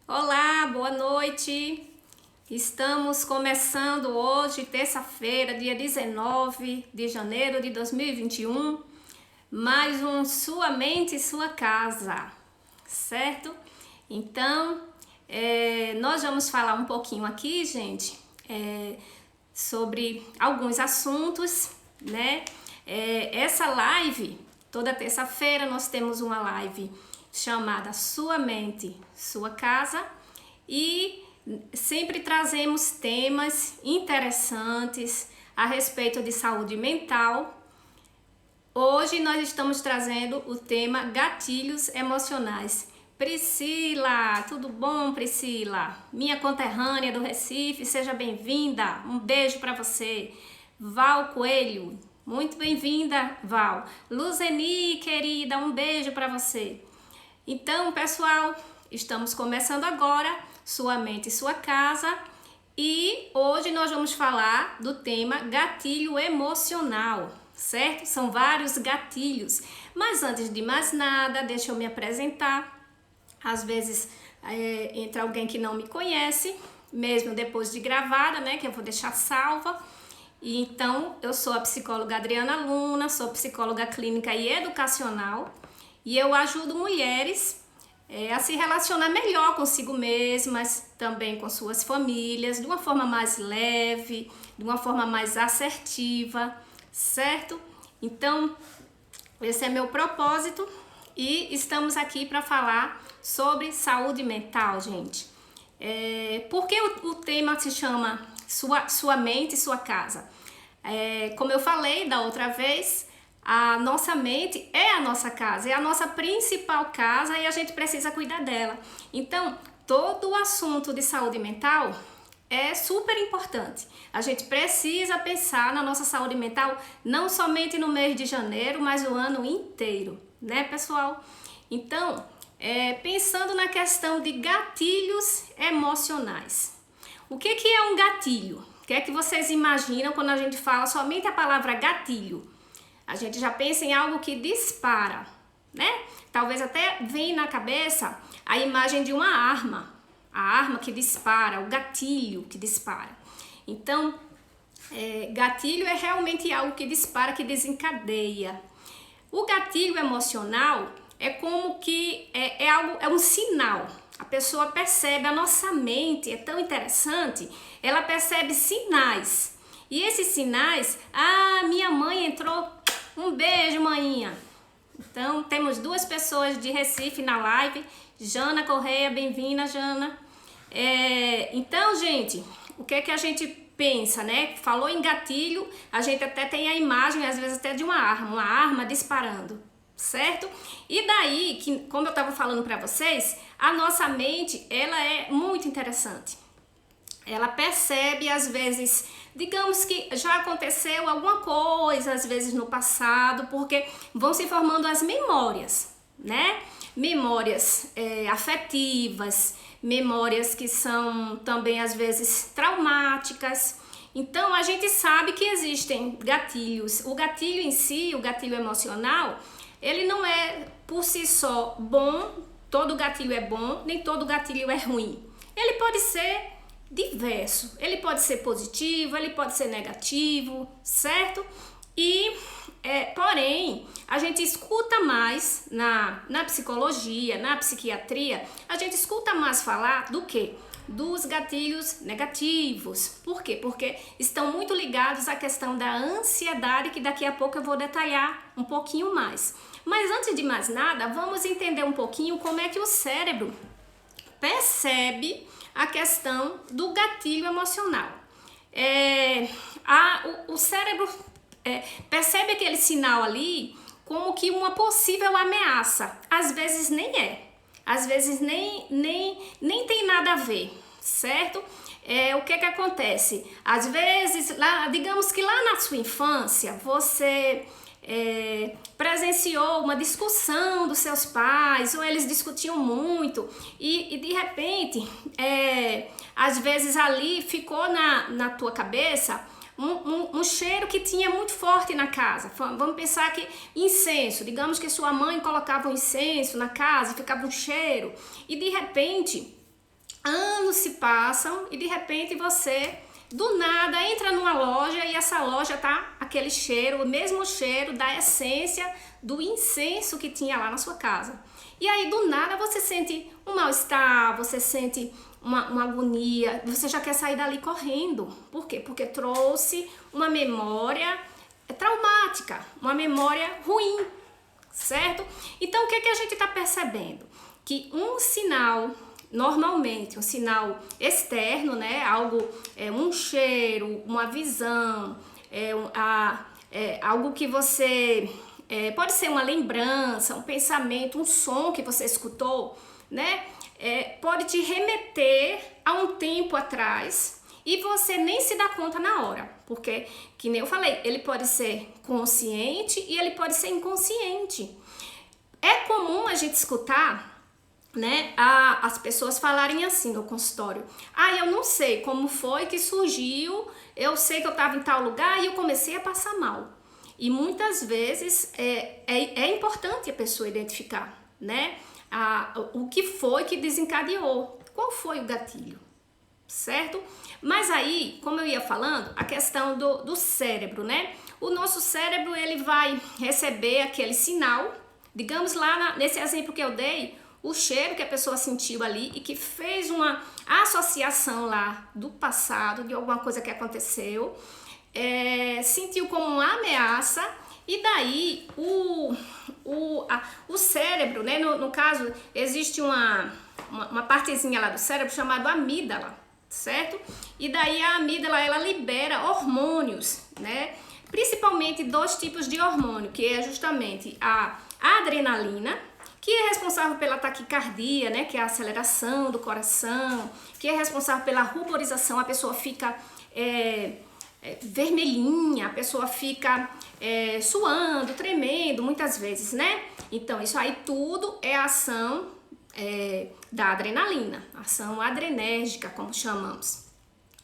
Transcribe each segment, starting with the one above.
Olá, boa noite. Estamos começando hoje, terça-feira, dia 19 de janeiro de 2021, mais um Sua Mente e Sua Casa, certo? Então, nós vamos falar um pouquinho aqui, gente, sobre alguns assuntos, né? Essa live, toda terça-feira nós temos uma live chamada Sua Mente, Sua Casa, e sempre trazemos temas interessantes a respeito de saúde mental. Hoje nós estamos trazendo o tema gatilhos emocionais. Priscila, tudo bom, Priscila? Minha conterrânea do Recife, seja bem-vinda. Um beijo para você. Val Coelho, muito bem-vinda, Val. Luzeni, querida, um beijo para você. Então, pessoal, estamos começando agora Sua Mente e Sua Casa, e hoje nós vamos falar do tema gatilho emocional, certo? São vários gatilhos, mas antes de mais nada, deixa eu me apresentar. Às vezes entra alguém que não me conhece, mesmo depois de gravada, né, que eu vou deixar salva. E então, eu sou a psicóloga Adriana Luna, sou psicóloga clínica e educacional, e eu ajudo mulheres a se relacionar melhor consigo mesmas, também com suas famílias, de uma forma mais leve, de uma forma mais assertiva, certo? Então, esse é meu propósito e estamos aqui para falar sobre saúde mental, gente. Por que o tema se chama Sua Mente e Sua Casa? Como eu falei da outra vez, a nossa mente é a nossa casa, é a nossa principal casa e a gente precisa cuidar dela. Então, todo o assunto de saúde mental é super importante. A gente precisa pensar na nossa saúde mental não somente no mês de janeiro, mas o ano inteiro, né, pessoal? Então, pensando na questão de gatilhos emocionais. O que é um gatilho? O que é que vocês imaginam quando a gente fala somente a palavra gatilho? A gente já pensa em algo que dispara, né? Talvez até venha na cabeça a imagem de uma arma, a arma que dispara, o gatilho que dispara. Então, gatilho é realmente algo que dispara, que desencadeia. O gatilho emocional é como que é um sinal. A pessoa percebe, a nossa mente é tão interessante, ela percebe sinais. E esses sinais, minha mãe entrou, um beijo, maninha. Então, temos duas pessoas de Recife na live, Jana Correia, bem-vinda, Jana. Então, gente, o que é que a gente pensa, né? Falou em gatilho, a gente até tem a imagem, às vezes até de uma arma disparando, certo? E daí, que, como eu estava falando para vocês, a nossa mente, ela é muito interessante. Ela percebe, às vezes, digamos que já aconteceu alguma coisa, às vezes no passado, porque vão se formando as memórias, né? Memórias afetivas, memórias que são também, às vezes, traumáticas. Então, a gente sabe que existem gatilhos. O gatilho em si, o gatilho emocional, ele não é por si só bom, todo gatilho é bom, nem todo gatilho é ruim. Ele pode ser diverso, ele pode ser positivo, ele pode ser negativo, certo? E, porém, a gente escuta mais na psicologia, na psiquiatria, a gente escuta mais falar do quê? Dos gatilhos negativos. Por quê? Porque estão muito ligados à questão da ansiedade, que daqui a pouco eu vou detalhar um pouquinho mais. Mas antes de mais nada, vamos entender um pouquinho como é que o cérebro percebe a questão do gatilho emocional. O cérebro percebe aquele sinal ali como que uma possível ameaça. Às vezes nem é. Às vezes nem tem nada a ver, certo? O que acontece? Às vezes, digamos que lá na sua infância, você presenciou uma discussão dos seus pais, ou eles discutiam muito, e de repente, às vezes ali ficou na tua cabeça um cheiro que tinha muito forte na casa. Vamos pensar que incenso, digamos que sua mãe colocava um incenso na casa, ficava um cheiro, e de repente anos se passam e de repente você do nada entra numa loja e essa loja tá aquele cheiro, o mesmo cheiro da essência do incenso que tinha lá na sua casa. E aí do nada você sente um mal-estar, você sente uma agonia, você já quer sair dali correndo. Por quê? Porque trouxe uma memória traumática, uma memória ruim, certo? Então o que a gente está percebendo? Que um sinal, normalmente, um sinal externo, né? Algo, um cheiro, uma visão, algo que você... pode ser uma lembrança, um pensamento, um som que você escutou, né? Pode te remeter a um tempo atrás e você nem se dá conta na hora, porque, que nem eu falei, ele pode ser consciente e ele pode ser inconsciente. É comum a gente escutar, né, as pessoas falarem assim no consultório: eu não sei como foi que surgiu, eu sei que eu estava em tal lugar e eu comecei a passar mal. E muitas vezes é importante a pessoa identificar, né, o que foi que desencadeou, qual foi o gatilho, certo? Mas aí, como eu ia falando, a questão do cérebro, né? O nosso cérebro, ele vai receber aquele sinal, digamos lá nesse exemplo que eu dei, o cheiro que a pessoa sentiu ali e que fez uma associação lá do passado, de alguma coisa que aconteceu, sentiu como uma ameaça e daí o cérebro, né, no caso, existe uma partezinha lá do cérebro chamada amígdala, certo? E daí a amígdala, ela libera hormônios, né? Principalmente 2 tipos de hormônio, que é justamente a adrenalina, que é responsável pela taquicardia, né, que é a aceleração do coração, que é responsável pela ruborização, a pessoa fica vermelhinha, a pessoa fica suando, tremendo muitas vezes, né? Então isso aí tudo é ação da adrenalina, ação adrenérgica, como chamamos.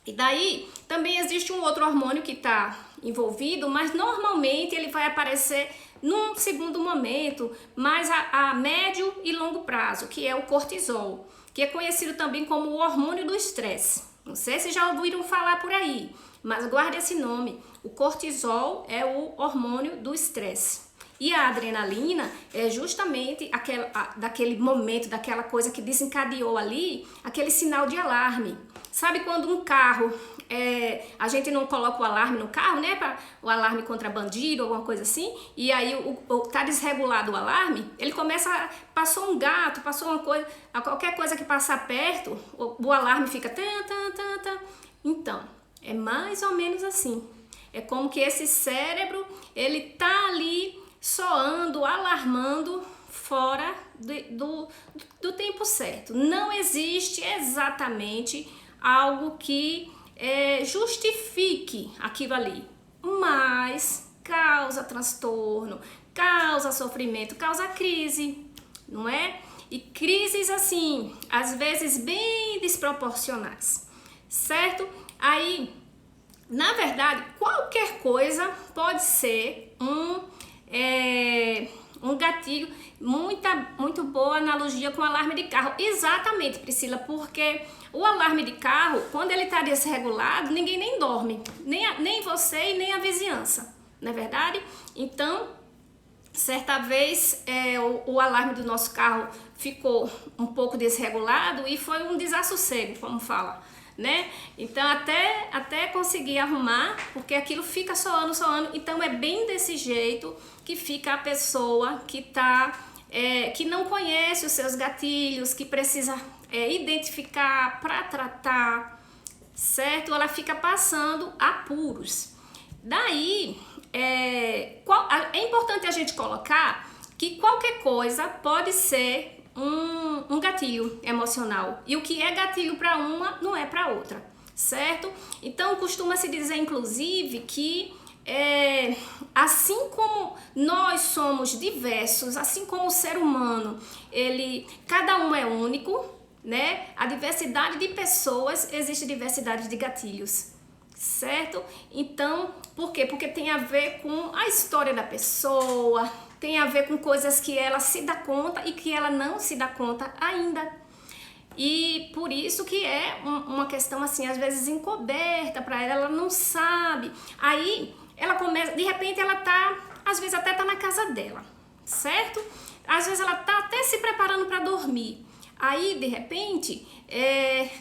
E daí também existe um outro hormônio que está envolvido, mas normalmente ele vai aparecer num segundo momento, mais a médio e longo prazo, que é o cortisol, que é conhecido também como o hormônio do estresse. Não sei se já ouviram falar por aí, mas guarde esse nome. O cortisol é o hormônio do estresse. E a adrenalina é justamente daquele momento, daquela coisa que desencadeou ali, aquele sinal de alarme. Sabe quando um carro, a gente não coloca o alarme no carro, né? O alarme contra bandido, alguma coisa assim, e aí tá desregulado o alarme, ele começa, passou um gato, passou uma coisa, qualquer coisa que passar perto, o alarme fica... Então, é mais ou menos assim. É como que esse cérebro, ele tá ali soando, alarmando fora do tempo certo. Não existe exatamente algo que justifique aquilo ali, mas causa transtorno, causa sofrimento, causa crise, não é? E crises assim, às vezes bem desproporcionais, certo? Aí, na verdade, qualquer coisa pode ser um gatilho. Muito boa analogia com o alarme de carro. Exatamente, Priscila, porque o alarme de carro, quando ele está desregulado, ninguém nem dorme, nem você e nem a vizinhança, não é verdade? Então, certa vez o alarme do nosso carro ficou um pouco desregulado e foi um desassossego, como fala, né? Então até conseguir arrumar, porque aquilo fica soando, então é bem desse jeito que fica a pessoa que que não conhece os seus gatilhos, que precisa identificar para tratar, certo? Ela fica passando apuros. Daí é importante a gente colocar que qualquer coisa pode ser um gatilho emocional, e o que é gatilho para uma não é para outra, certo? Então costuma se dizer inclusive que assim como nós somos diversos, assim como o ser humano, cada um é único, né? A diversidade de pessoas, existe diversidade de gatilhos, certo? Então, por quê? Porque tem a ver com a história da pessoa, tem a ver com coisas que ela se dá conta e que ela não se dá conta ainda. E por isso que é uma questão assim, às vezes encoberta para ela, ela não sabe. Aí ela começa, de repente ela tá, às vezes até tá na casa dela, certo? Às vezes ela tá até se preparando para dormir. Aí, de repente,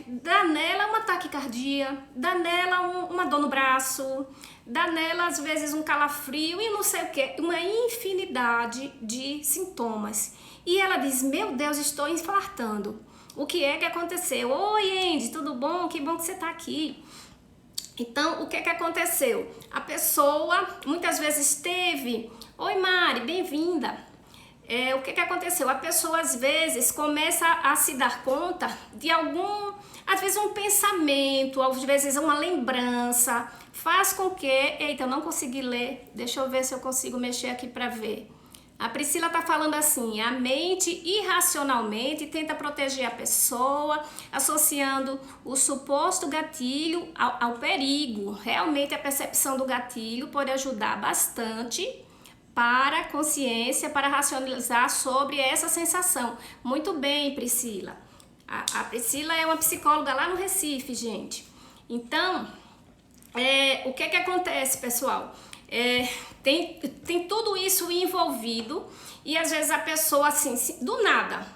dá nela uma taquicardia, dá nela uma dor no braço, dá nela, às vezes, um calafrio e não sei o que, uma infinidade de sintomas. E ela diz, meu Deus, estou infartando. O que é que aconteceu? Oi, Andy, tudo bom? Que bom que você está aqui. Então, o que é que aconteceu? A pessoa, muitas vezes, teve... Oi, Mari, bem-vinda. O que aconteceu? A pessoa às vezes começa a se dar conta de algum, às vezes um pensamento, às vezes uma lembrança, faz com que, eita, eu não consegui ler, deixa eu ver se eu consigo mexer aqui para ver. A Priscila tá falando assim, a mente irracionalmente tenta proteger a pessoa, associando o suposto gatilho ao perigo. Realmente a percepção do gatilho pode ajudar bastante para a consciência, para racionalizar sobre essa sensação. Muito bem, Priscila. A Priscila é uma psicóloga lá no Recife, gente. Então, o que acontece, pessoal? Tem tudo isso envolvido e às vezes a pessoa, assim, do nada,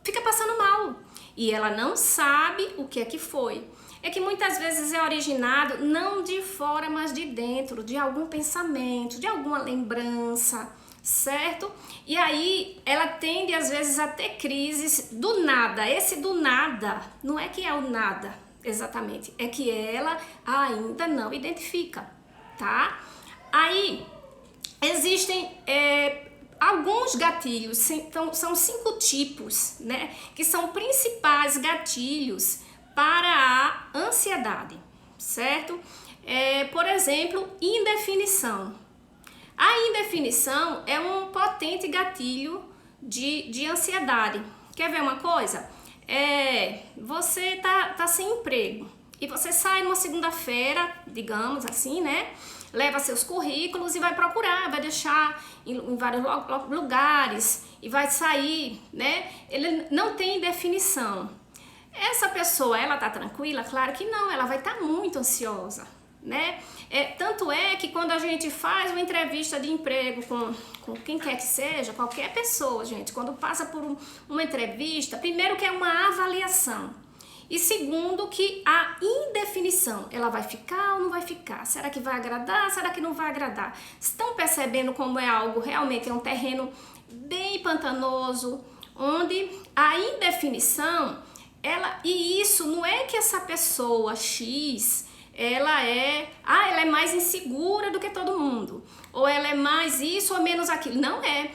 fica passando mal e ela não sabe o que é que foi. É que muitas vezes é originado não de fora, mas de dentro, de algum pensamento, de alguma lembrança, certo? E aí ela tende às vezes a ter crises do nada. Esse do nada não é que é o nada exatamente, é que ela ainda não identifica, tá? Aí existem alguns gatilhos, então, são 5 tipos, né? Que são principais gatilhos para a ansiedade, certo? Por exemplo, indefinição. A indefinição é um potente gatilho de ansiedade. Quer ver uma coisa? Você tá sem emprego e você sai numa segunda-feira, digamos assim, né? Leva seus currículos e vai procurar, vai deixar em vários lugares e vai sair, né? Ele não tem definição. Essa pessoa, ela tá tranquila? Claro que não, ela vai estar muito ansiosa, né? Tanto é que quando a gente faz uma entrevista de emprego com quem quer que seja, qualquer pessoa, gente, quando passa por uma entrevista, primeiro que é uma avaliação. E segundo que a indefinição, ela vai ficar ou não vai ficar? Será que vai agradar? Será que não vai agradar? Estão percebendo como é algo realmente, é um terreno bem pantanoso, onde a indefinição... E isso não é que essa pessoa X, ela é mais insegura do que todo mundo, ou ela é mais isso ou menos aquilo. Não é.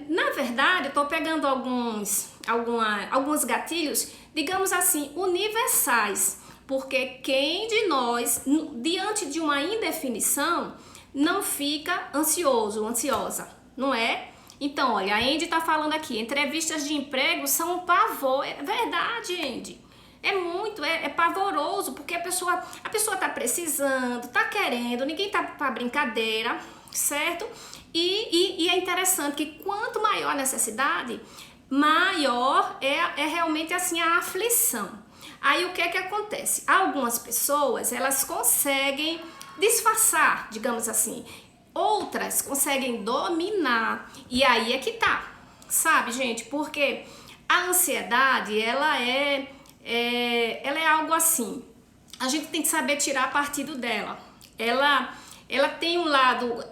Na verdade, eu tô pegando alguns gatilhos, digamos assim, universais, porque quem de nós, diante de uma indefinição, não fica ansioso, ansiosa, não é? Então, olha, a Andy tá falando aqui, entrevistas de emprego são um pavor. É verdade, Andy. É pavoroso, porque a pessoa tá precisando, tá querendo, ninguém tá pra brincadeira, certo? E é interessante que quanto maior a necessidade, maior é realmente assim a aflição. Aí o que acontece? Algumas pessoas, elas conseguem disfarçar, digamos assim. Outras conseguem dominar, e aí é que tá, sabe, gente? Porque a ansiedade, ela é algo assim, a gente tem que saber tirar partido dela. Ela tem um lado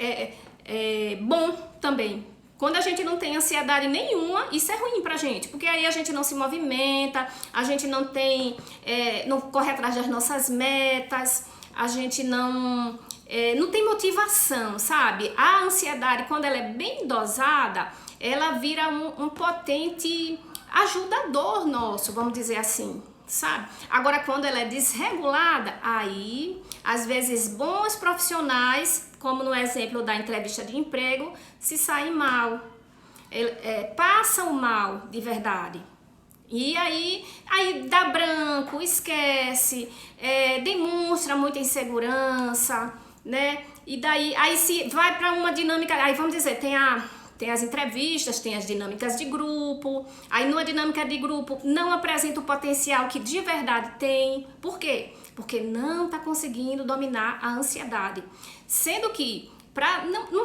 bom também. Quando a gente não tem ansiedade nenhuma, isso é ruim pra gente, porque aí a gente não se movimenta, a gente não corre atrás das nossas metas, a gente não tem motivação, sabe? A ansiedade, quando ela é bem dosada, ela vira um potente ajudador nosso, vamos dizer assim, sabe? Agora, quando ela é desregulada, aí, às vezes, bons profissionais, como no exemplo da entrevista de emprego, se saem mal, passam mal de verdade. E aí dá branco, esquece, demonstra muita insegurança, né? E daí, aí se vai para uma dinâmica, aí vamos dizer, tem tem as entrevistas, tem as dinâmicas de grupo. Aí numa dinâmica de grupo não apresenta o potencial que de verdade tem. Por quê? Porque não está conseguindo dominar a ansiedade. Sendo que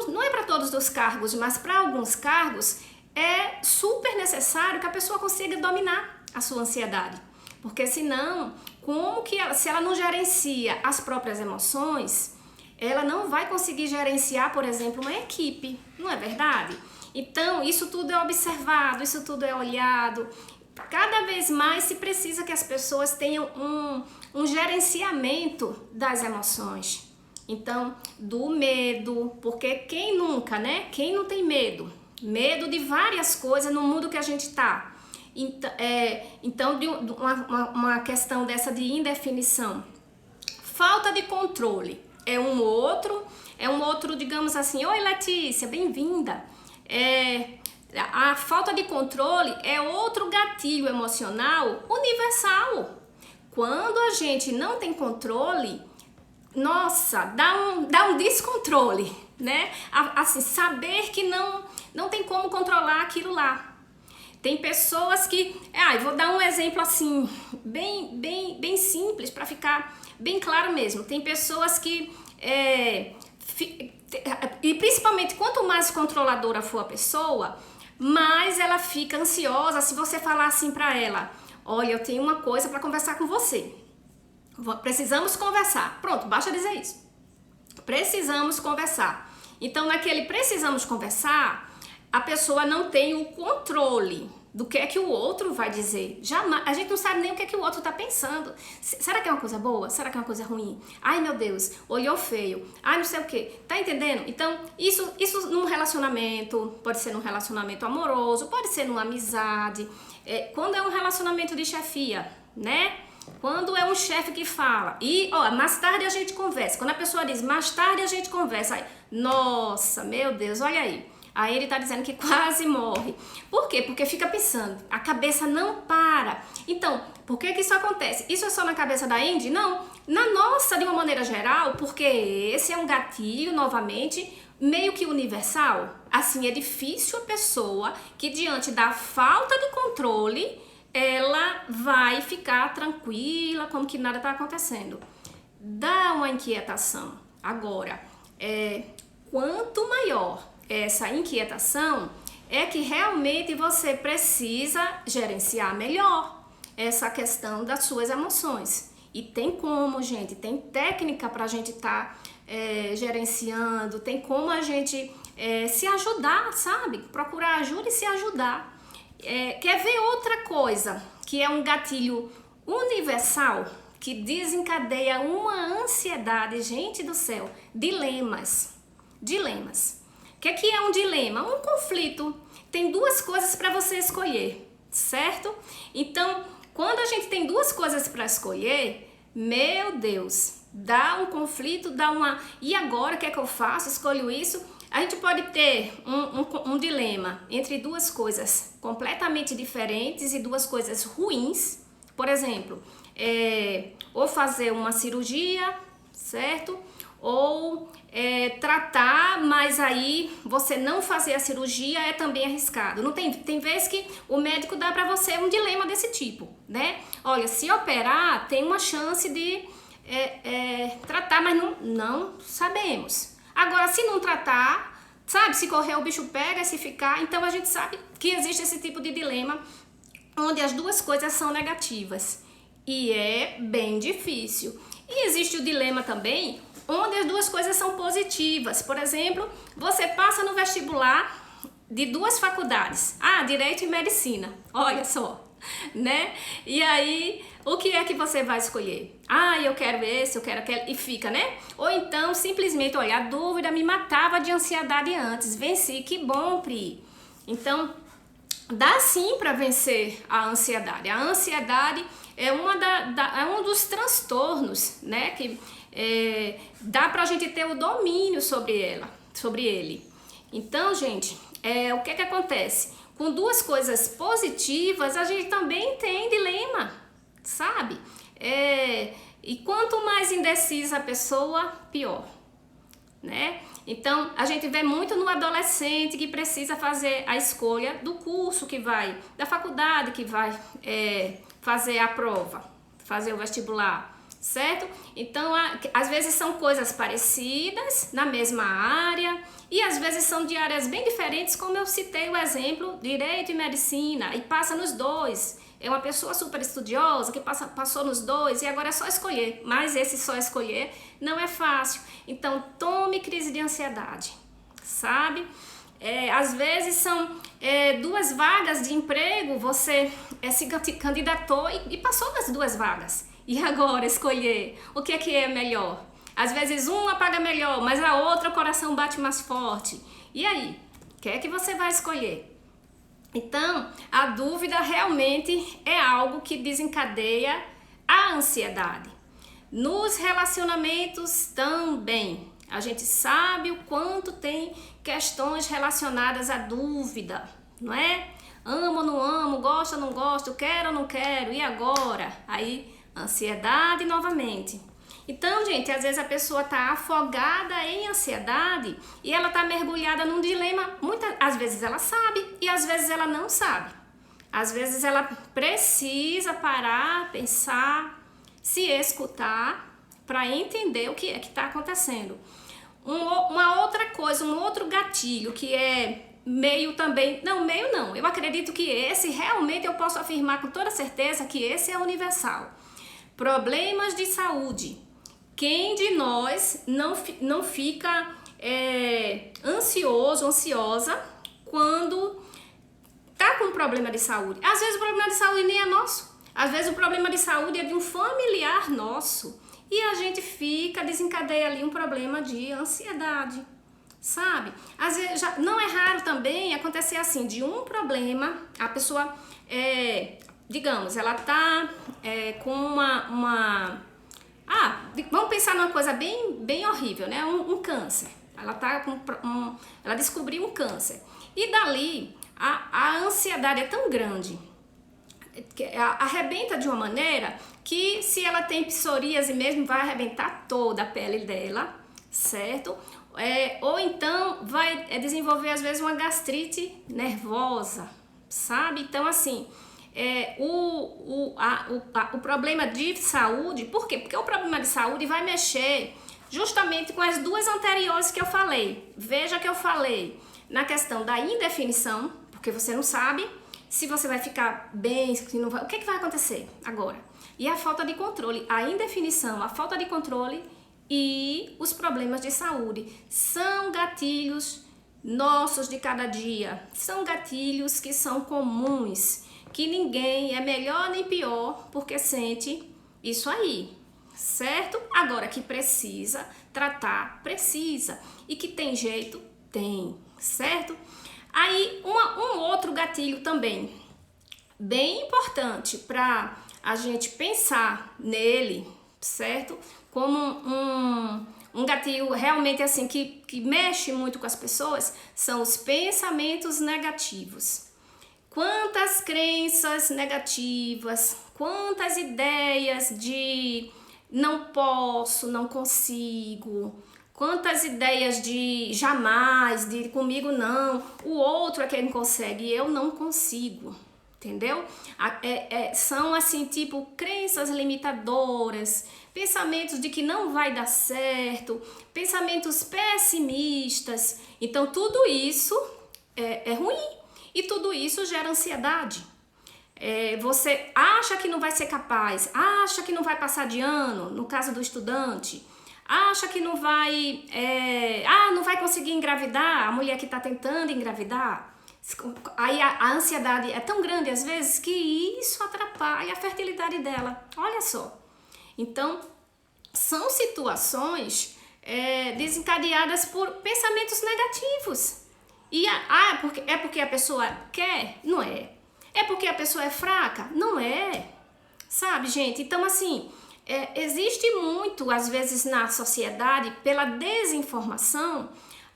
não é para todos os cargos, mas para alguns cargos é super necessário que a pessoa consiga dominar a sua ansiedade. Porque senão, se ela não gerencia as próprias emoções, ela não vai conseguir gerenciar, por exemplo, uma equipe, não é verdade? Então, isso tudo é observado, isso tudo é olhado. Cada vez mais se precisa que as pessoas tenham um gerenciamento das emoções. Então, do medo, porque quem nunca, né? Quem não tem medo? Medo de várias coisas no mundo que a gente está. Então, uma questão dessa de indefinição. Falta de controle. É um outro, digamos assim, oi Letícia, bem-vinda. A falta de controle é outro gatilho emocional universal. Quando a gente não tem controle, nossa, dá um descontrole, né? Assim, saber que não tem como controlar aquilo lá. Tem pessoas que, eu vou dar um exemplo assim, bem simples, para ficar bem claro mesmo. Tem pessoas que, e principalmente quanto mais controladora for a pessoa, mais ela fica ansiosa se você falar assim para ela, olha, eu tenho uma coisa para conversar com você. Precisamos conversar. Pronto, basta dizer isso. Precisamos conversar. Então, naquele precisamos conversar, a pessoa não tem o controle do que é que o outro vai dizer. Jamais. A gente não sabe nem o que é que o outro está pensando. Será que é uma coisa boa? Será que é uma coisa ruim? Ai, meu Deus, olhou feio. Ai, não sei o quê. Tá entendendo? Então, isso num relacionamento, pode ser num relacionamento amoroso, pode ser numa amizade. Quando é um relacionamento de chefia, né? Quando é um chefe que fala, mais tarde a gente conversa. Quando a pessoa diz, mais tarde a gente conversa, aí, nossa, meu Deus, olha aí. Aí ele tá dizendo que quase morre. Por quê? Porque fica pensando, a cabeça não para. Então, por que isso acontece? Isso é só na cabeça da Indy? Não, na nossa, de uma maneira geral, porque esse é um gatilho, novamente, meio que universal. Assim, é difícil a pessoa que diante da falta de controle, ela vai ficar tranquila, como que nada tá acontecendo. Dá uma inquietação. Agora, quanto maior essa inquietação, é que realmente você precisa gerenciar melhor essa questão das suas emoções. E tem como, gente, tem técnica pra gente estar gerenciando, tem como a gente se ajudar, sabe? Procurar ajuda e se ajudar. Quer ver outra coisa, que é um gatilho universal, que desencadeia uma ansiedade, gente do céu, dilemas. O que é um dilema? Um conflito. Tem duas coisas para você escolher, certo? Então, quando a gente tem duas coisas para escolher, meu Deus, dá um conflito, e agora o que é que eu faço? Escolho isso? A gente pode ter um dilema entre duas coisas completamente diferentes e duas coisas ruins. Por exemplo, ou fazer uma cirurgia, certo? Ou tratar, mas aí você não fazer a cirurgia é também arriscado. Não tem vezes que o médico dá para você um dilema desse tipo, né? Olha, se operar, tem uma chance de tratar, mas não sabemos. Agora, se não tratar, sabe, se correr o bicho pega, se ficar, então a gente sabe que existe esse tipo de dilema onde as duas coisas são negativas e é bem difícil. E existe o dilema também onde as duas coisas são positivas. Por exemplo, você passa no vestibular de duas faculdades, Direito e Medicina, olha só, né? E aí, o que é que você vai escolher? Eu quero esse, eu quero aquele, e fica, né? Ou então, simplesmente, olha, a dúvida me matava de ansiedade antes, venci, que bom, Pri. Então, dá sim para vencer a ansiedade. A ansiedade é um dos transtornos, né? Que dá pra gente ter o domínio sobre ele. Então, gente, o que acontece? Com duas coisas positivas, a gente também tem dilema, sabe? E quanto mais indecisa a pessoa, pior, né? Então, a gente vê muito no adolescente que precisa fazer a escolha do curso que vai, da faculdade que vai fazer a prova, fazer o vestibular, certo? Então, às vezes são coisas parecidas, na mesma área, e às vezes são de áreas bem diferentes, como eu citei o exemplo, direito e medicina, e passa nos dois. É uma pessoa super estudiosa que passou nos dois e agora é só escolher. Mas esse só escolher não é fácil. Então, tome crise de ansiedade, sabe? Às vezes são 2 vagas de emprego, você se candidatou e passou nas 2 vagas. E agora escolher o que é melhor? Às vezes uma paga melhor, mas a outra o coração bate mais forte. E aí? O que é que você vai escolher? Então, a dúvida realmente é algo que desencadeia a ansiedade. Nos relacionamentos também, a gente sabe o quanto tem questões relacionadas à dúvida, não é? Amo ou não amo, gosto ou não gosto, quero ou não quero, e agora? Aí, ansiedade novamente. Então, gente, às vezes a pessoa está afogada em ansiedade e ela está mergulhada num dilema. Às vezes ela sabe e às vezes ela não sabe. Às vezes ela precisa parar, pensar, se escutar para entender o que é que está acontecendo. Uma outra coisa, um outro gatilho que é meio também... Não, meio não. Eu acredito que esse, realmente eu posso afirmar com toda certeza que esse é universal. Problemas de saúde. Quem de nós não fica ansioso, ansiosa quando tá com um problema de saúde? Às vezes o problema de saúde nem é nosso. Às vezes o problema de saúde é de um familiar nosso. E a gente desencadeia ali um problema de ansiedade, sabe? Às vezes não é raro também acontecer assim, de um problema, a pessoa, digamos, ela tá com vamos pensar numa coisa bem horrível, né? Um câncer. Ela descobriu um câncer. E dali, a ansiedade é tão grande, que arrebenta de uma maneira que se ela tem psoríase mesmo, vai arrebentar toda a pele dela, certo? Ou então vai desenvolver às vezes uma gastrite nervosa, sabe? Então assim, o problema de saúde, por quê? Porque o problema de saúde vai mexer justamente com as 2 anteriores que eu falei. Veja que eu falei na questão da indefinição, porque você não sabe se você vai ficar bem, se não vai, o que vai acontecer agora? E a falta de controle, a indefinição, a falta de controle e os problemas de saúde são gatilhos nossos de cada dia, são gatilhos que são comuns, que ninguém é melhor nem pior porque sente isso aí, certo? Agora que precisa tratar, precisa, e que tem jeito, tem, certo? Aí um outro gatilho também bem importante para a gente pensar nele, certo? Como um gatilho realmente assim que mexe muito com as pessoas, são os pensamentos negativos. Quantas crenças negativas, quantas ideias de não posso, não consigo, quantas ideias de jamais, de comigo não, o outro é quem consegue, eu não consigo, entendeu? São assim, tipo, crenças limitadoras, pensamentos de que não vai dar certo, pensamentos pessimistas. Então tudo isso é ruim e tudo isso gera ansiedade. Você acha que não vai ser capaz, acha que não vai passar de ano, no caso do estudante, acha que não vai, não vai conseguir engravidar, a mulher que está tentando engravidar. Aí a ansiedade é tão grande às vezes que isso atrapalha a fertilidade dela. Olha só. Então, são situações desencadeadas por pensamentos negativos. E porque a pessoa quer? Não é. É porque a pessoa é fraca? Não é. Sabe, gente? Então, assim, existe muito, às vezes, na sociedade, pela desinformação,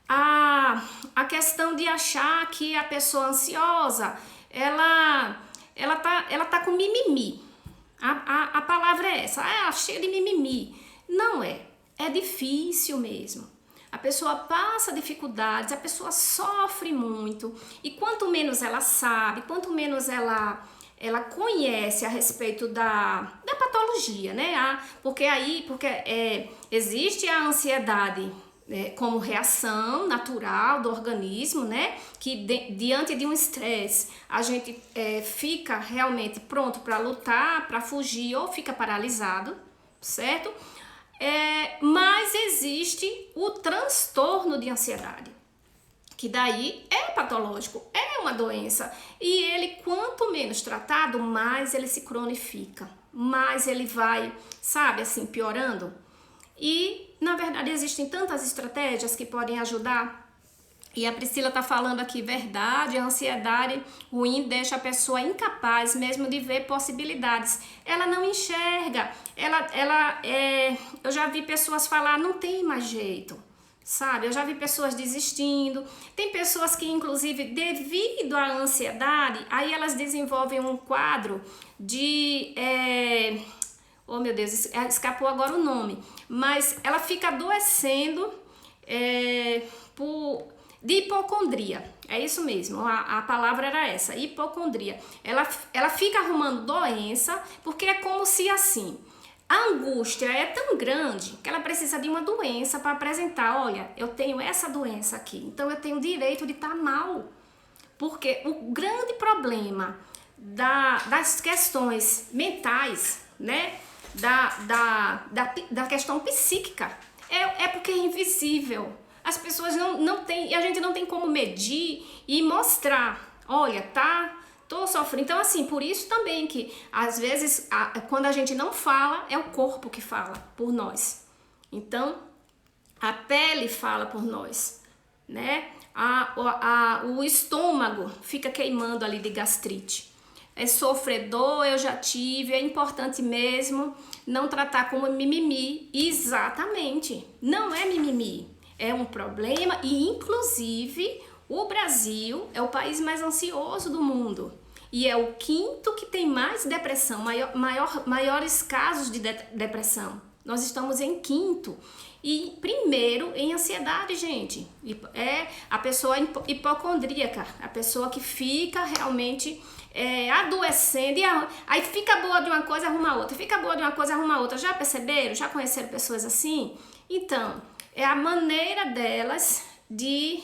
a questão de achar que a pessoa ansiosa, ela tá com mimimi. A palavra é essa, cheia de mimimi. Não é. É difícil mesmo. a pessoa passa dificuldades, a pessoa sofre muito. E quanto menos ela sabe, quanto menos ela conhece a respeito da patologia, né? Porque existe a ansiedade como reação natural do organismo, né? Que diante de um estresse a gente fica realmente pronto para lutar, para fugir ou fica paralisado, certo? Mas existe o transtorno de ansiedade, que daí é patológico, é uma doença. E ele, quanto menos tratado, mais ele se cronifica, mais ele vai, sabe, assim, piorando. E, na verdade, existem tantas estratégias que podem ajudar. E a Priscila tá falando aqui, verdade, a ansiedade ruim deixa a pessoa incapaz mesmo de ver possibilidades. Ela não enxerga, eu já vi pessoas falar, não tem mais jeito, sabe? Eu já vi pessoas desistindo, tem pessoas que, inclusive, devido à ansiedade, aí elas desenvolvem um quadro de... oh, meu Deus, escapou agora o nome, mas ela fica adoecendo de hipocondria, é isso mesmo, a palavra era essa, hipocondria. Ela fica arrumando doença, porque é como se assim, a angústia é tão grande que ela precisa de uma doença para apresentar, olha, eu tenho essa doença aqui, então eu tenho o direito de estar mal. Porque o grande problema das questões mentais, né, da questão psíquica, é porque é invisível. As pessoas não têm, e a gente não tem como medir e mostrar, olha, tô sofrendo. Então, assim, por isso também que, às vezes, quando a gente não fala, é o corpo que fala por nós. Então, a pele fala por nós, né? O estômago fica queimando ali de gastrite. É sofredor, eu já tive, é importante mesmo não tratar como mimimi. Exatamente, não é mimimi. É um problema e, inclusive, o Brasil é o país mais ansioso do mundo. E é o quinto que tem mais depressão, maiores casos de depressão. Nós estamos em quinto. E primeiro em ansiedade, gente. É a pessoa hipocondríaca, a pessoa que fica realmente adoecendo. E aí fica boa de uma coisa, arruma outra. Fica boa de uma coisa, arruma outra. Já perceberam? Já conheceram pessoas assim? Então... é a maneira delas de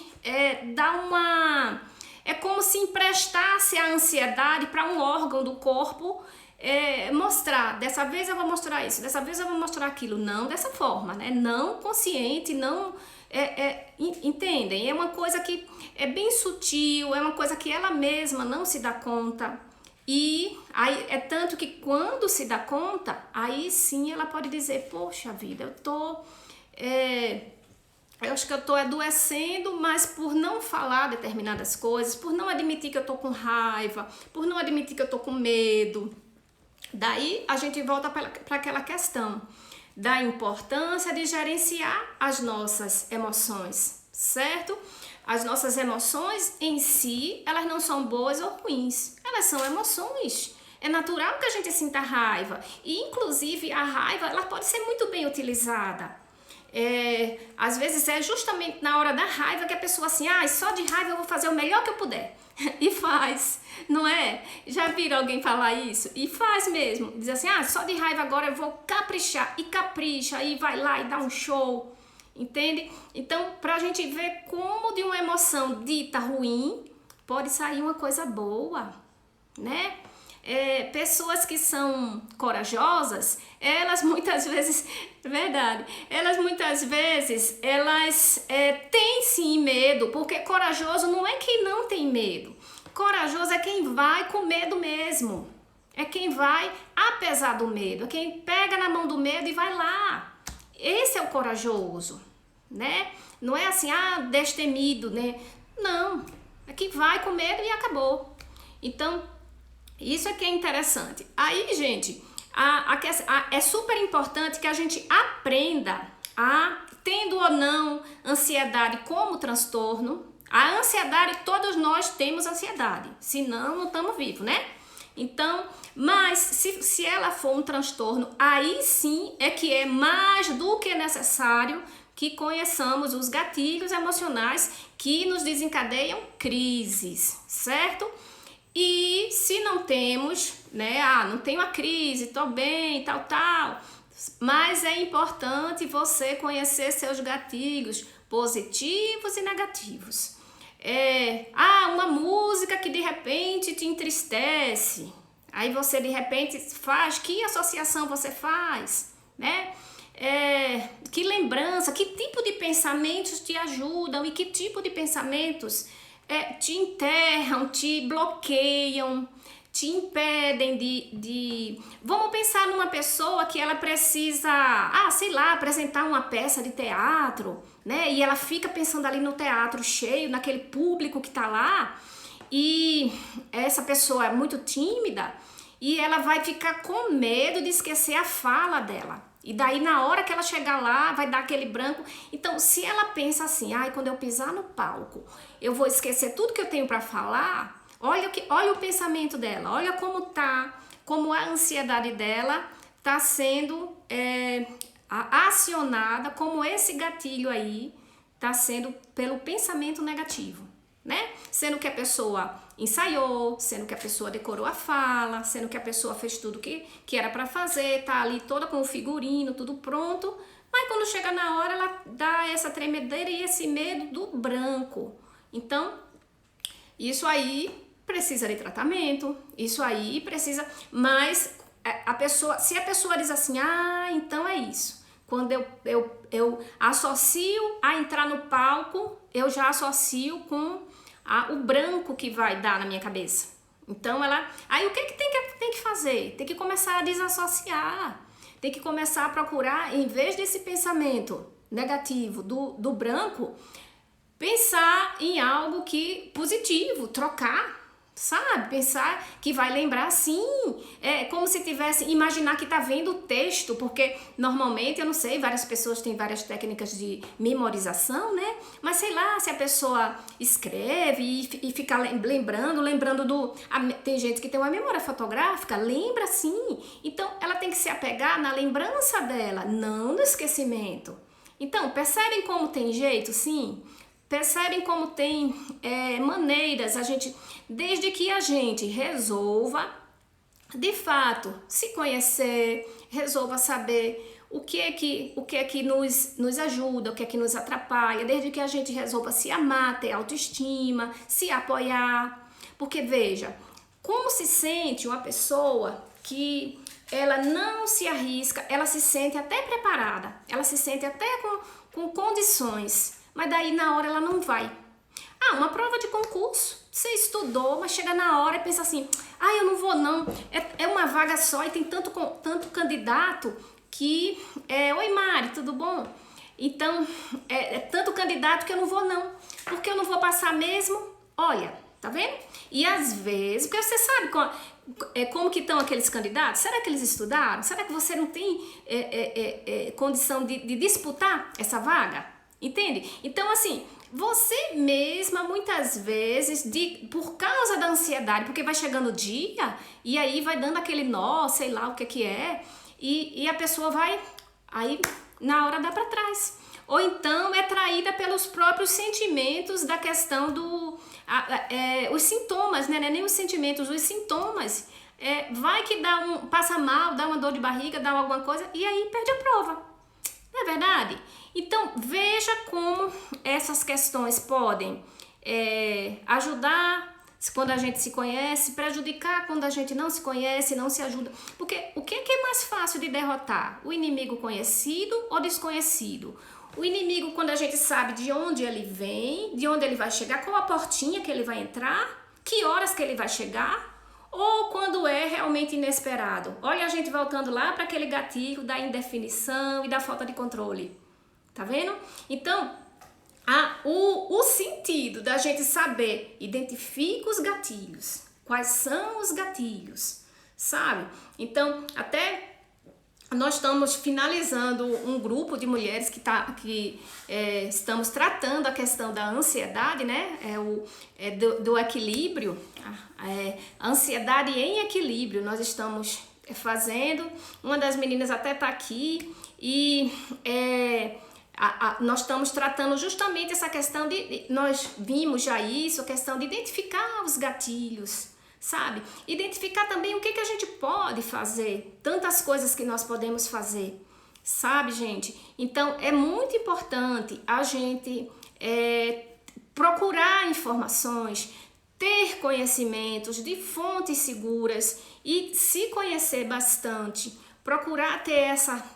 dar uma... é como se emprestasse a ansiedade para um órgão do corpo mostrar. Dessa vez eu vou mostrar isso, dessa vez eu vou mostrar aquilo. Não dessa forma, né? Não consciente, não... entendem? É uma coisa que é bem sutil, é uma coisa que ela mesma não se dá conta. E aí, é tanto que quando se dá conta, aí sim ela pode dizer, poxa vida, eu acho que eu tô adoecendo, mas por não falar determinadas coisas, por não admitir que eu tô com raiva, por não admitir que eu tô com medo. Daí a gente volta para aquela questão da importância de gerenciar as nossas emoções, certo? As nossas emoções em si, elas não são boas ou ruins, elas são emoções. É natural que a gente sinta raiva e, inclusive, a raiva ela pode ser muito bem utilizada. Às vezes é justamente na hora da raiva que a pessoa assim, só de raiva eu vou fazer o melhor que eu puder. E faz, não é? Já viram alguém falar isso? E faz mesmo. Diz assim, só de raiva agora eu vou caprichar. E capricha, e vai lá e dá um show. Entende? Então, pra gente ver como de uma emoção dita ruim, pode sair uma coisa boa, né? Pessoas que são corajosas, elas muitas vezes, é verdade, elas têm sim medo, porque corajoso não é quem não tem medo, corajoso é quem vai com medo mesmo, é quem vai apesar do medo, é quem pega na mão do medo e vai lá, esse é o corajoso, né? Não é assim, destemido, né? Não, é quem vai com medo e acabou. Então, isso aqui é interessante. Aí, gente, é super importante que a gente aprenda tendo ou não ansiedade como transtorno. A ansiedade, todos nós temos ansiedade, senão não estamos vivos, né? Então, mas se ela for um transtorno, aí sim é que é mais do que necessário que conheçamos os gatilhos emocionais que nos desencadeiam crises, certo? E se não temos, né, não tenho a crise, tô bem, tal, mas é importante você conhecer seus gatilhos positivos e negativos. Uma música que de repente te entristece, aí você de repente faz, que associação você faz, né? Que lembrança, que tipo de pensamentos te ajudam e que tipo de pensamentos te enterram, te bloqueiam, te impedem de... Vamos pensar numa pessoa que ela precisa, sei lá, apresentar uma peça de teatro, né? E ela fica pensando ali no teatro cheio, naquele público que tá lá, e essa pessoa é muito tímida e ela vai ficar com medo de esquecer a fala dela. E daí, na hora que ela chegar lá, vai dar aquele branco. Então, se ela pensa assim, quando eu pisar no palco, eu vou esquecer tudo que eu tenho para falar, olha o pensamento dela, olha como a ansiedade dela está sendo acionada, como esse gatilho aí está sendo pelo pensamento negativo, né? Sendo que a pessoa ensaiou, sendo que a pessoa decorou a fala, sendo que a pessoa fez tudo que era para fazer, tá ali toda com o figurino, tudo pronto, mas quando chega na hora ela dá essa tremedeira e esse medo do branco. Então, isso aí precisa de tratamento, isso aí precisa, mas se a pessoa diz assim, então é isso. Quando eu associo a entrar no palco, eu já associo com o branco que vai dar na minha cabeça. Então aí o que tem que fazer? Tem que começar a desassociar. Tem que começar a procurar, em vez desse pensamento negativo do branco, pensar em algo positivo, trocar. Sabe? Pensar que vai lembrar, sim, como se tivesse, imaginar que tá vendo o texto, porque normalmente, eu não sei, várias pessoas têm várias técnicas de memorização, né? Mas sei lá, se a pessoa escreve e fica lembrando tem gente que tem uma memória fotográfica, lembra sim. Então, ela tem que se apegar na lembrança dela, não no esquecimento. Então, percebem como tem jeito, sim? Percebem como tem maneiras, desde que a gente resolva, de fato, se conhecer, resolva saber o que é que nos ajuda, o que é que nos atrapalha, desde que a gente resolva se amar, ter autoestima, se apoiar. Porque, veja, como se sente uma pessoa que ela não se arrisca, ela se sente até preparada, ela se sente até com condições, mas daí na hora ela não vai. Uma prova de concurso, você estudou, mas chega na hora e pensa assim, eu não vou não, é uma vaga só e tem tanto candidato que, oi Mari, tudo bom? Então, é tanto candidato que eu não vou não, porque eu não vou passar mesmo, olha, tá vendo? E às vezes, porque você sabe como que estão aqueles candidatos, será que eles estudaram? Será que você não tem condição de disputar essa vaga? Entende? Então, assim, você mesma, muitas vezes, por causa da ansiedade, porque vai chegando o dia, e aí vai dando aquele nó, sei lá o que é, e a pessoa vai, aí, na hora dá pra trás. Ou então é traída pelos próprios sentimentos da questão os sintomas, né? Não é nem os sentimentos, os sintomas. Vai que passa mal, dá uma dor de barriga, dá alguma coisa, e aí perde a prova. Não é verdade? Então, veja como essas questões podem ajudar quando a gente se conhece, prejudicar quando a gente não se conhece, não se ajuda. Porque o que é mais fácil de derrotar? O inimigo conhecido ou desconhecido? O inimigo, quando a gente sabe de onde ele vem, de onde ele vai chegar, qual a portinha que ele vai entrar, que horas que ele vai chegar, ou quando é realmente inesperado. Olha a gente voltando lá para aquele gatilho da indefinição e da falta de controle. Tá vendo? Então, o sentido da gente saber, identifica os gatilhos. Quais são os gatilhos? Sabe? Então, até nós estamos finalizando um grupo de mulheres que estamos tratando a questão da ansiedade, né? Do equilíbrio, ansiedade em equilíbrio. Nós estamos fazendo, uma das meninas até está aqui e Nós estamos tratando justamente essa questão nós vimos já isso, a questão de identificar os gatilhos, sabe? Identificar também o que a gente pode fazer, tantas coisas que nós podemos fazer, sabe, gente? Então, é muito importante a gente procurar informações, ter conhecimentos de fontes seguras e se conhecer bastante, procurar ter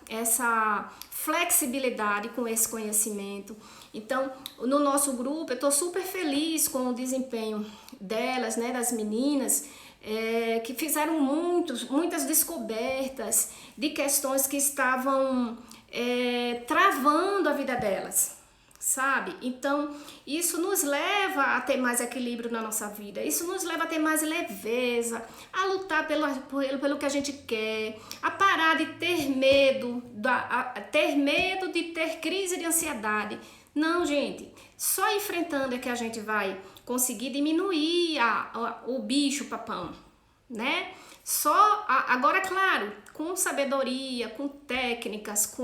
essa flexibilidade com esse conhecimento. Então, no nosso grupo, eu estou super feliz com o desempenho delas, né, das meninas, que fizeram muitas descobertas de questões que estavam travando a vida delas, sabe? Então, isso nos leva a ter mais equilíbrio na nossa vida, isso nos leva a ter mais leveza, a lutar pelo que a gente quer, a parar de ter medo, ter medo de ter crise de ansiedade. Não, gente, só enfrentando é que a gente vai conseguir diminuir o bicho papão, né? Agora, claro, com sabedoria, com técnicas,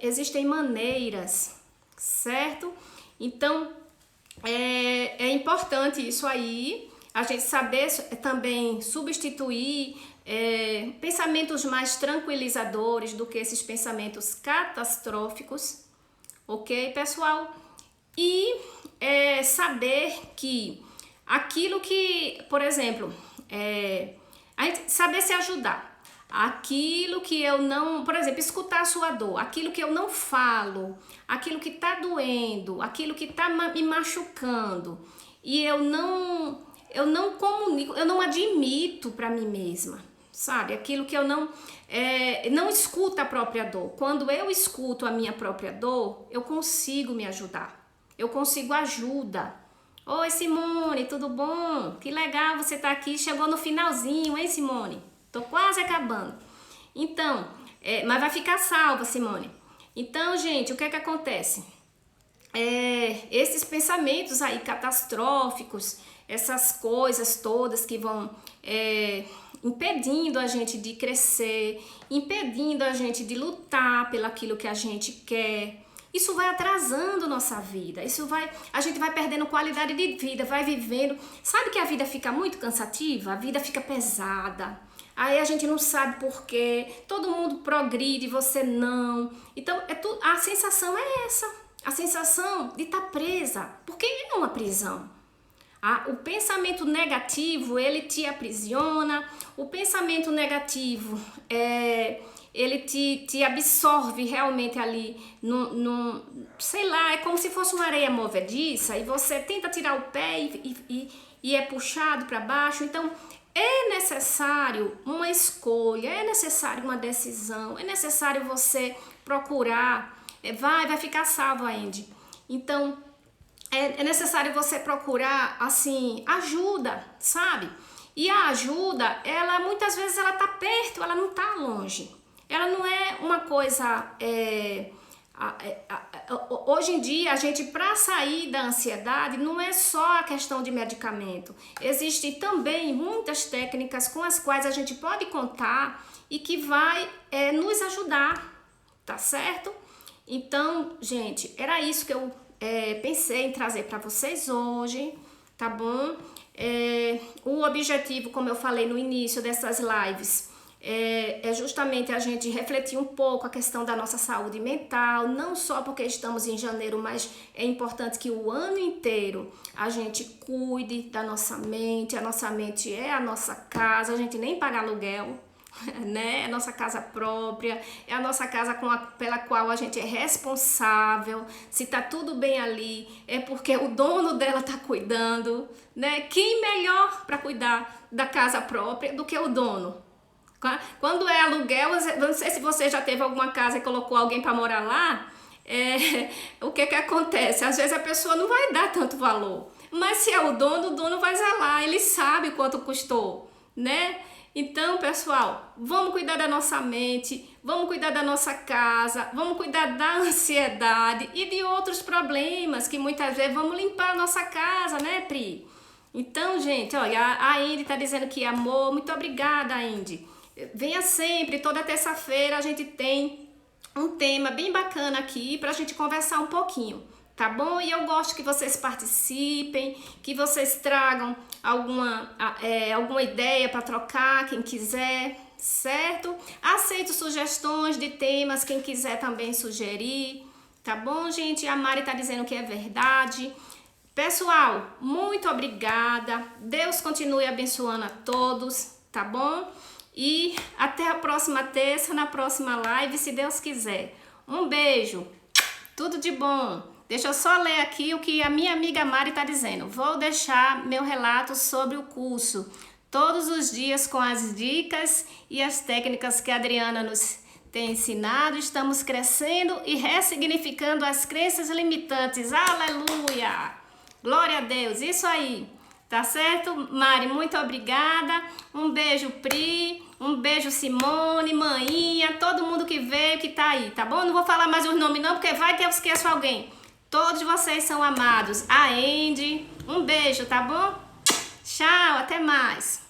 existem maneiras, certo? Então, é importante isso aí, a gente saber também substituir pensamentos mais tranquilizadores do que esses pensamentos catastróficos, ok, pessoal? E saber que aquilo que, por exemplo, a gente saber se ajudar. Aquilo que eu não, por exemplo, escutar a sua dor, aquilo que eu não falo, aquilo que tá doendo, aquilo que tá me machucando, e eu não comunico, eu não admito para mim mesma, sabe? Aquilo que eu não escuto a própria dor. Quando eu escuto a minha própria dor, eu consigo me ajudar, eu consigo ajuda. Oi, Simone, tudo bom? Que legal você tá aqui, chegou no finalzinho, hein, Simone? Tô quase acabando. Então, mas vai ficar salva, Simone. Então, gente, o que acontece? Esses pensamentos aí catastróficos, essas coisas todas que vão impedindo a gente de crescer, impedindo a gente de lutar pelaquilo que a gente quer. Isso vai atrasando nossa vida, a gente vai perdendo qualidade de vida, vai vivendo. Sabe que a vida fica muito cansativa? A vida fica pesada. Aí a gente não sabe por quê, todo mundo progride, você não. Então, a sensação é essa, a sensação de estar presa, porque é uma prisão. O pensamento negativo, ele te aprisiona, o pensamento negativo, ele te absorve realmente ali, sei lá, é como se fosse uma areia movediça, e você tenta tirar o pé e é puxado para baixo. Então, é necessário uma escolha, é necessário uma decisão, é necessário você procurar, vai ficar salvo, Andy. Então, é necessário você procurar, assim, ajuda, sabe? E a ajuda, muitas vezes ela tá perto, ela não tá longe. Ela não é uma coisa... hoje em dia, a gente, para sair da ansiedade, não é só a questão de medicamento. Existem também muitas técnicas com as quais a gente pode contar e que vai nos ajudar, tá certo? Então, gente, era isso que eu pensei em trazer para vocês hoje, tá bom? O objetivo, como eu falei no início dessas lives, é justamente a gente refletir um pouco a questão da nossa saúde mental, não só porque estamos em janeiro, mas é importante que o ano inteiro a gente cuide da nossa mente. A nossa mente é a nossa casa, a gente nem paga aluguel, né? É a nossa casa própria, é a nossa casa pela qual a gente é responsável. Se tá tudo bem ali, é porque o dono dela tá cuidando, né? Quem melhor para cuidar da casa própria do que o dono? Quando é aluguel, não sei se você já teve alguma casa e colocou alguém para morar lá, o que acontece? Às vezes a pessoa não vai dar tanto valor, mas se é o dono vai zelar, ele sabe quanto custou, né? Então, pessoal, vamos cuidar da nossa mente, vamos cuidar da nossa casa, vamos cuidar da ansiedade e de outros problemas que muitas vezes vamos limpar a nossa casa, né, Pri? Então, gente, olha, a Indy tá dizendo que amor, muito obrigada, Indy. Venha sempre, toda terça-feira a gente tem um tema bem bacana aqui pra gente conversar um pouquinho, tá bom? E eu gosto que vocês participem, que vocês tragam alguma ideia para trocar, quem quiser, certo? Aceito sugestões de temas, quem quiser também sugerir, tá bom, gente? A Mari tá dizendo que é verdade. Pessoal, muito obrigada. Deus continue abençoando a todos, tá bom? E até a próxima terça, na próxima live, se Deus quiser. Um beijo, tudo de bom. Deixa eu só ler aqui o que a minha amiga Mari está dizendo. Vou deixar meu relato sobre o curso todos os dias com as dicas e as técnicas que a Adriana nos tem ensinado. Estamos crescendo e ressignificando as crenças limitantes. Aleluia! Glória a Deus, isso aí. Tá certo, Mari? Muito obrigada. Um beijo, Pri. Um beijo, Simone, Maninha, todo mundo que veio, que tá aí, tá bom? Não vou falar mais os nomes não, porque vai que eu esqueço alguém. Todos vocês são amados. A Andy, um beijo, tá bom? Tchau, até mais.